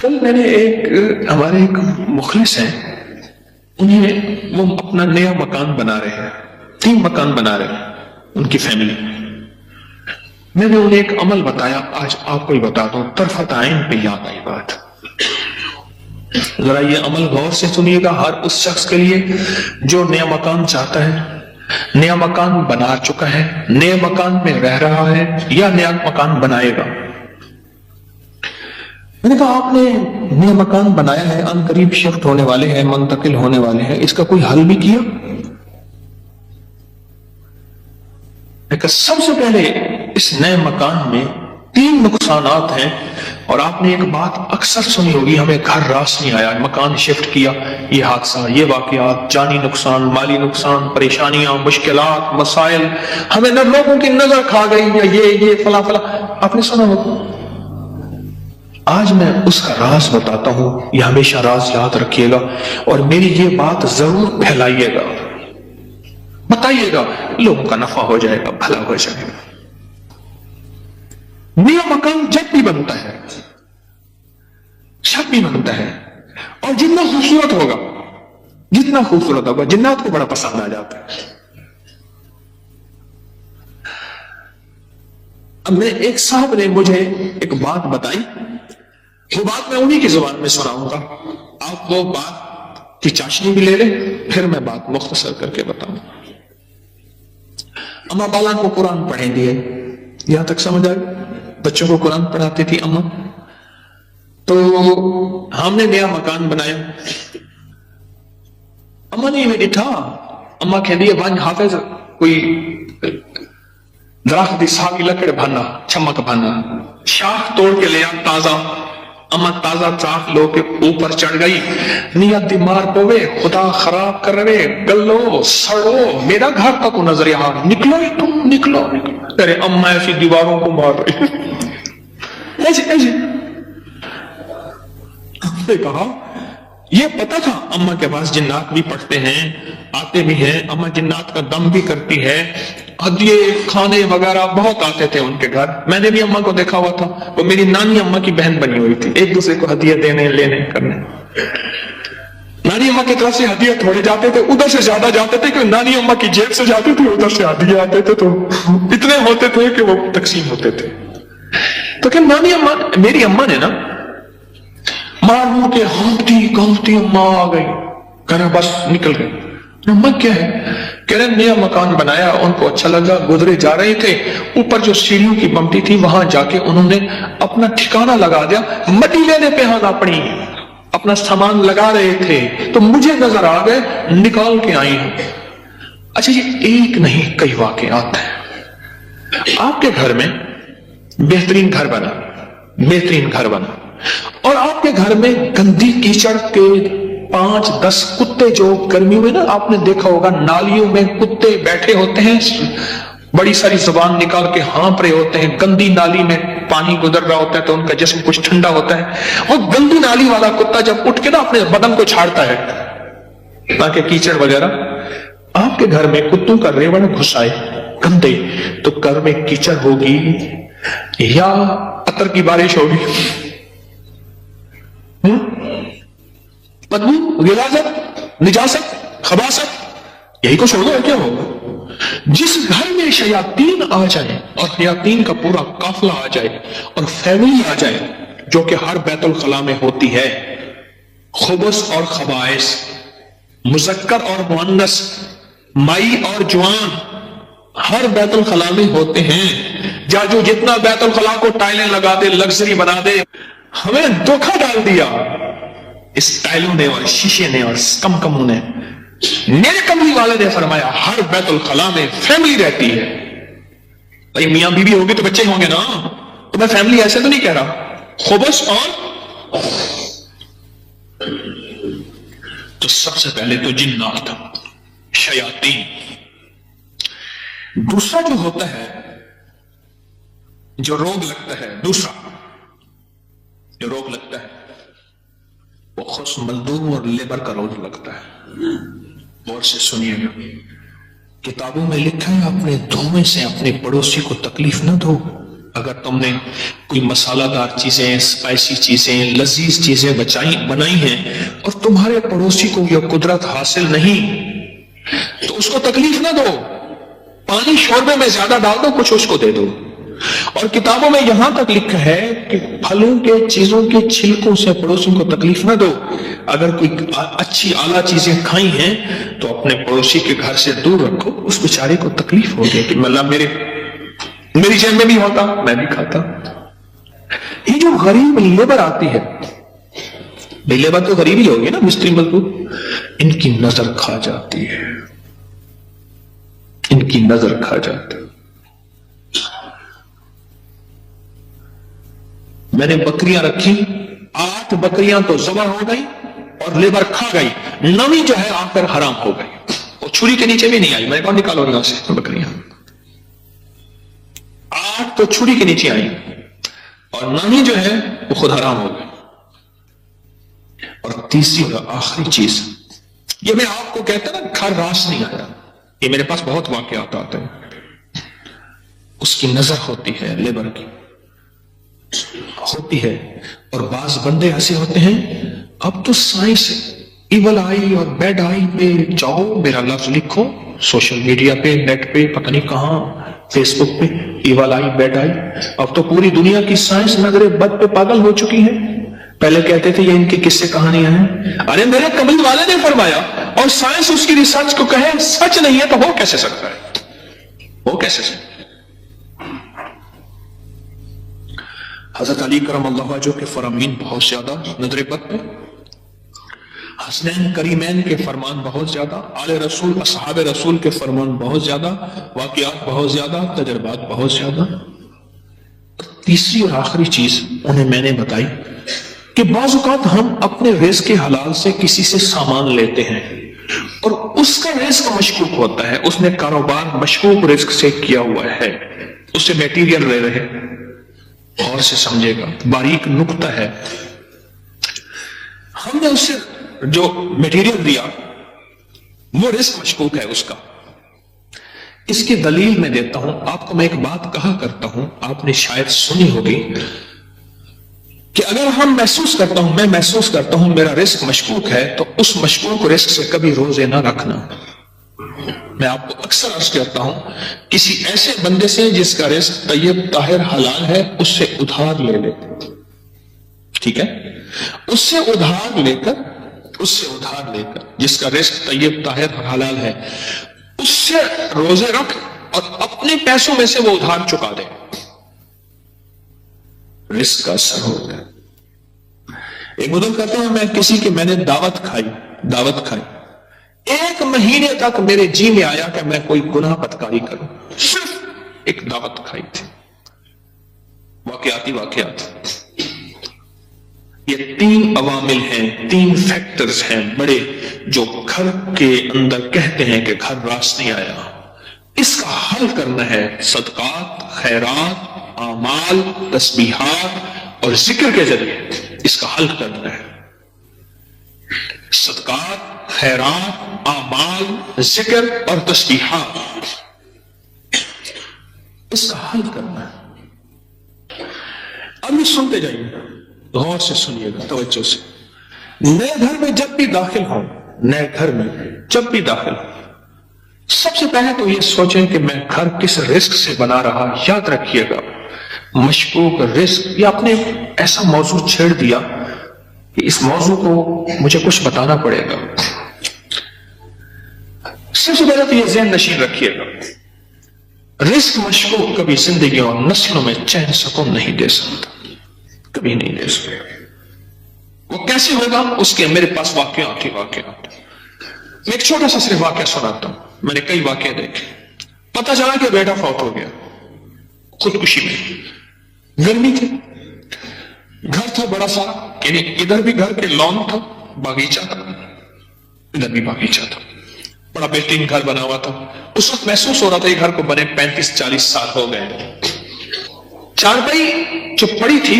کل میں نے ہمارے ایک مخلص ہیں، انہیں وہ اپنا نیا مکان بنا رہے ہیں، 3 مکان بنا رہے ہیں ان کی فیملی. میں نے انہیں ایک عمل بتایا، آج آپ کو ہی بتا دوں، طرفت عین پہ یاد آئی بات. ذرا یہ عمل غور سے سنیے گا، ہر اس شخص کے لیے جو نیا مکان چاہتا ہے، نیا مکان بنا چکا ہے، نئے مکان میں رہ رہا ہے یا نیا مکان بنائے گا. میں نے کہا آپ نے نیا مکان بنایا ہے، ان قریب شفٹ ہونے والے ہیں، منتقل ہونے والے ہیں، اس کا کوئی حل بھی کیا؟ میں کہا سب سے پہلے اس نئے مکان میں 3 نقصانات ہیں، اور آپ نے ایک بات اکثر سنی ہوگی، ہمیں گھر راس نہیں آیا، مکان شفٹ کیا، یہ حادثہ، یہ واقعات، جانی نقصان، مالی نقصان، پریشانیاں، مشکلات، مسائل، ہمیں نہ لوگوں کی نظر کھا گئی، یا یہ فلاں فلاں، آپ نے سنا ہوگا. آج میں اس کا راز بتاتا ہوں، یہ ہمیشہ راز یاد رکھیے گا، اور میری یہ بات ضرور پھیلائیے گا، بتائیے گا، لوگوں کا نفع ہو جائے گا، بھلا ہو جائے گا. نیا مکان جب بھی بنتا ہے، جب بھی بنتا ہے، اور جتنا خوبصورت ہوگا، جتنا خوبصورت ہوگا، جنات کو بڑا پسند آ جاتا ہے. اب میں ایک صاحب نے مجھے ایک بات بتائی، وہ بات میں انہی کی زبان میں سناؤں گا، آپ وہ بات کی چاشنی بھی لے لیں، پھر میں بات مختصر کر کے بتاؤں. اما بالا کو قرآن پڑھیں دیے، یہاں تک سمجھ آئے؟ بچوں کو قرآن پڑھاتی تھی اما. تو ہم نے نیا مکان بنایا، اما نے ہمیں اٹھا، اما کہہ دیے بھائی حافظ کوئی درخت دی ساگی لکڑ بھانا، چمک بھانا، شاخ توڑ کے لیا تازہ. اما تازہ چاک لو کے اوپر چڑھ گئی، نیت دی مار پوے، خدا خراب کر رہے، گلو سڑو، میرا گھر تک نظر یہاں، نکلو تم نکلو. تیرے اما ایسی دیواروں کو مار رہی، ایسے ایسے. ہم نے کہا یہ پتا تھا اما کے پاس جنات بھی پڑھتے ہیں، آتے بھی ہیں، اما جنات کا دم بھی کرتی ہے، ہدیے کھانے وغیرہ بہت آتے تھے ان کے گھر. میں نے بھی اما کو دیکھا ہوا تھا، وہ میری نانی اما کی بہن بنی ہوئی تھی، ایک دوسرے کو ہدیے دینے لینے کرنے. نانی اما کی طرف سے ہدیے تھوڑے جاتے تھے، ادھر سے زیادہ جاتے تھے، کیونکہ نانی اما کی جیب سے جاتے تھے، ادھر سے ہدیے آتے تھے، تو اتنے ہوتے تھے کہ وہ تقسیم ہوتے تھے. تو کہ نانی اما، میری اما نے نا مار مور کے ہانپتی اما آ گئی، کہہ رہا بس نکل گئی. اما کیا ہے؟ کہہ رہے نیا مکان بنایا، ان کو اچھا لگا، گزرے جا رہے تھے، اوپر جو سیڑھیوں کی بمٹی تھی وہاں جا کے انہوں نے اپنا ٹھکانہ لگا دیا، مٹی لینے پہ ہاں اپنی اپنا سامان لگا رہے تھے، تو مجھے نظر آ گئے، نکال کے آئی ہوں. اچھا یہ ایک نہیں کئی واقعات ہیں. آپ کے گھر میں بہترین گھر بنا، بہترین گھر بنا، اور آپ کے گھر میں گندی کیچڑ کے 5-10 کتے، جو گرمیوں میں نا آپ نے دیکھا ہوگا نالیوں میں کتے بیٹھے ہوتے ہیں، بڑی ساری زبان نکال کے ہانپ رہے ہوتے ہیں، گندی نالی میں پانی گزر رہا ہوتا ہے تو ان کا جسم کچھ ٹھنڈا ہوتا ہے، اور گندی نالی والا کتا جب اٹھ کے نا اپنے بدن کو چھاڑتا ہے تاکہ کیچڑ وغیرہ، آپ کے گھر میں کتوں کا ریوڑ گھس آئے گندے، تو گھر میں کیچڑ ہوگی یا عطر کی بارش ہوگی؟ بدبو، غلاظت، نجاست، خباثت، یہی کچھ ہوگا اور کیا ہوگا؟ جس گھر میں شیاطین آ جائے اور شیاطین کا پورا قافلہ آ جائے اور فیملی آ جائے جو کہ ہر بیت الخلاء میں ہوتی ہے، خبث اور خبائث، مذکر اور مؤنث، مائی اور جوان، ہر بیت الخلاء میں ہوتے ہیں. جو جتنا بیت الخلاء کو ٹائلیں لگا دے، لگژری بنا دے، ہمیں دھوکہ ڈال دیا اس ٹائلوں نے اور شیشے نے اور کموں نے. میرے کملی والے نے فرمایا ہر بیت الخلاء میں فیملی رہتی ہے. بھائی میاں بیوی ہوگی تو بچے ہوں گے نا، تو میں فیملی ایسے تو نہیں کہہ رہا، خبث اور تو سب سے پہلے تو جنات، شیاطین. دوسرا جو ہوتا ہے، جو روگ لگتا ہے، دوسرا جو روگ لگتا ہے وہ خص مزدور اور لیبر کا روگ لگتا ہے. غور سے سنیے گا، کتابوں میں لکھا ہے اپنے دھوئیں سے اپنے پڑوسی کو تکلیف نہ دو. اگر تم نے کوئی مسالہ دار چیزیں، اسپائسی چیزیں، لذیذ چیزیں بنائی ہیں اور تمہارے پڑوسی کو یہ قدرت حاصل نہیں تو اس کو تکلیف نہ دو، پانی شوربے میں زیادہ ڈال دو، کچھ اس کو دے دو۔ اور کتابوں میں یہاں تک لکھا ہے کہ پھلوں کے چیزوں کے چھلکوں سے پڑوسیوں کو تکلیف نہ دو۔ اگر کوئی اچھی اعلیٰ چیزیں کھائی ہیں تو اپنے پڑوسی کے گھر سے دور رکھو، اس بیچارے کو تکلیف ہوگی کہ اللہ میری جیب میں بھی ہوتا میں بھی کھاتا۔ یہ جو غریب لیبر آتی ہے، لیبر تو غریب ہی ہوگی نا، مستری مزدور، ان کی نظر کھا جاتی ہے، ان کی نظر کھا جاتی ہے۔ میں نے بکریاں رکھی، 8 بکریاں تو ذبح ہو گئی اور لیبر کھا گئی، 9ویں جو ہے آ کر حرام ہو گئی، وہ چھری کے نیچے بھی نہیں آئی، میں نے کہا نکالو یہاں سے بکریاں۔ 8 تو چھری کے نیچے آئی اور 9ویں جو ہے وہ خود حرام ہو گئی۔ اور تیسری اور آخری چیز، یہ میں آپ کو کہتا نا گھر راس نہیں آیا، یہ میرے پاس بہت واقعات آتے ہیں۔ اس کی نظر ہوتی ہے، لیبر کی ہوتی ہے، اور بعض بندے ایسے ہوتے ہیں، اب تو سائنس ایول آئی اور بیڈ آئی پہ جاؤ، میرا لفظ لکھو سوشل میڈیا پہ، نیٹ پہ، پتہ نہیں کہاں، فیس بک پہ، ایول آئی بیڈ آئی۔ اب تو پوری دنیا کی سائنس نظر بد پہ پاگل ہو چکی ہے۔ پہلے کہتے تھے یہ ان کی قصے کہانیاں ہیں، ارے میرے قبل والے نے فرمایا، اور سائنس اس کی ریسرچ کو کہے سچ نہیں ہے تو ہو کیسے سکتا ہے، ہو کیسے سکتا ہے؟ حضرت علی کرم اللہ وجہہ کے فرامین بہت زیادہ نظر بد پہ، حسنین کریمین کے فرمان بہت زیادہ، آل رسول اصحاب رسول کے فرمان بہت زیادہ، واقعات بہت زیادہ، تجربات بہت زیادہ۔ تیسری اور آخری چیز انہیں میں نے بتائی کہ بعض اوقات ہم اپنے رزق حلال سے کسی سے سامان لیتے ہیں اور اس کا رزق مشکوک ہوتا ہے، اس نے کاروبار مشکوک رزق سے کیا ہوا ہے، اس سے میٹیریل لے رہے، اور سے سمجھے گا، باریک نقطہ ہے، ہم نے اسے جو میٹیریل دیا وہ رزق مشکوک ہے اس کا۔ اس کی دلیل میں دیتا ہوں آپ کو، میں ایک بات کہا کرتا ہوں، آپ نے شاید سنی ہوگی کہ اگر میں محسوس کرتا ہوں میرا رزق مشکوک ہے تو اس مشکوک رزق سے کبھی روزے نہ رکھنا۔ میں آپ کو اکثر عرض کرتا ہوں، کسی ایسے بندے سے جس کا رزق طیب طاہر حلال ہے اس سے ادھار لے لے، ٹھیک ہے، اس سے ادھار لے کر جس کا رزق طیب طاہر حلال ہے اس سے روزے رکھ اور اپنے پیسوں میں سے وہ ادھار چکا دے، رزق کا اثر ہوتا ہے۔ ایک بزرگ کہتے ہیں میں نے دعوت کھائی 1 مہینے تک میرے جی میں آیا کہ میں کوئی گناہ بدکاری کروں، صرف ایک دعوت کھائی تھی۔ واقعات یہ 3 عوامل ہیں، 3 فیکٹرز ہیں بڑے، جو گھر کے اندر کہتے ہیں کہ گھر راس نہیں آیا۔ اس کا حل کرنا ہے صدقات، خیرات، اعمال، تسبیحات اور ذکر کے ذریعے، اس کا حل کرنا ہے۔ صدقات، خیرات، اعمال، ذکر اور تسبیحات، اس کا حل کرنا ہے۔ اب یہ سنتے جائیے، غور سے سنیے گا، توجہ سے۔ نئے گھر میں جب بھی داخل ہوں، سب سے پہلے تو یہ سوچیں کہ میں گھر کس رزق سے بنا رہا۔ یاد رکھیے گا، مشکوک رزق، یا آپ نے ایسا موضوع چھیڑ دیا کہ اس موضوع کو مجھے کچھ بتانا پڑے گا۔ سب سے پہلے تو یہ ذہن نشین رکھیے گا، رزق مشکوک کبھی زندگی اور نسلوں میں چین سکون نہیں دے سکتا، کبھی نہیں دے سکتا۔ وہ کیسے ہوگا؟ اس کے میرے پاس واقعات۔ میں ایک چھوٹا سا صرف واقعہ سناتا ہوں، میں نے کئی واقعے دیکھے۔ پتہ چلا کہ بیٹا فوت ہو گیا خودکشی میں، گرمی تھی، گھر تھا بڑا سا، یعنی ادھر بھی گھر کے لان تھا، باغیچہ تھا، ادھر بھی باغیچہ تھا، بڑا بہترین گھر بنا ہوا تھا۔ اس وقت محسوس ہو رہا تھا یہ گھر کو بنے 35-40 سال ہو گئے۔ چارپائی جو پڑی تھی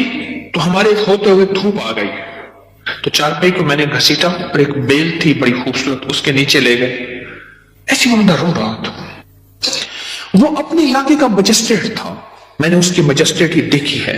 تو ہمارے ہوتے ہوئے دھوپ آ گئی، تو چارپائی کو میں نے گھسیٹا اور ایک بیل تھی بڑی خوبصورت، اس کے نیچے لے گئے۔ ایسی وہ بندہ رو رہا تھا، وہ اپنے علاقے کا مجسٹریٹ تھا، میں نے اس کی مجسٹریٹ دیکھی ہے،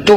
2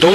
2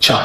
4।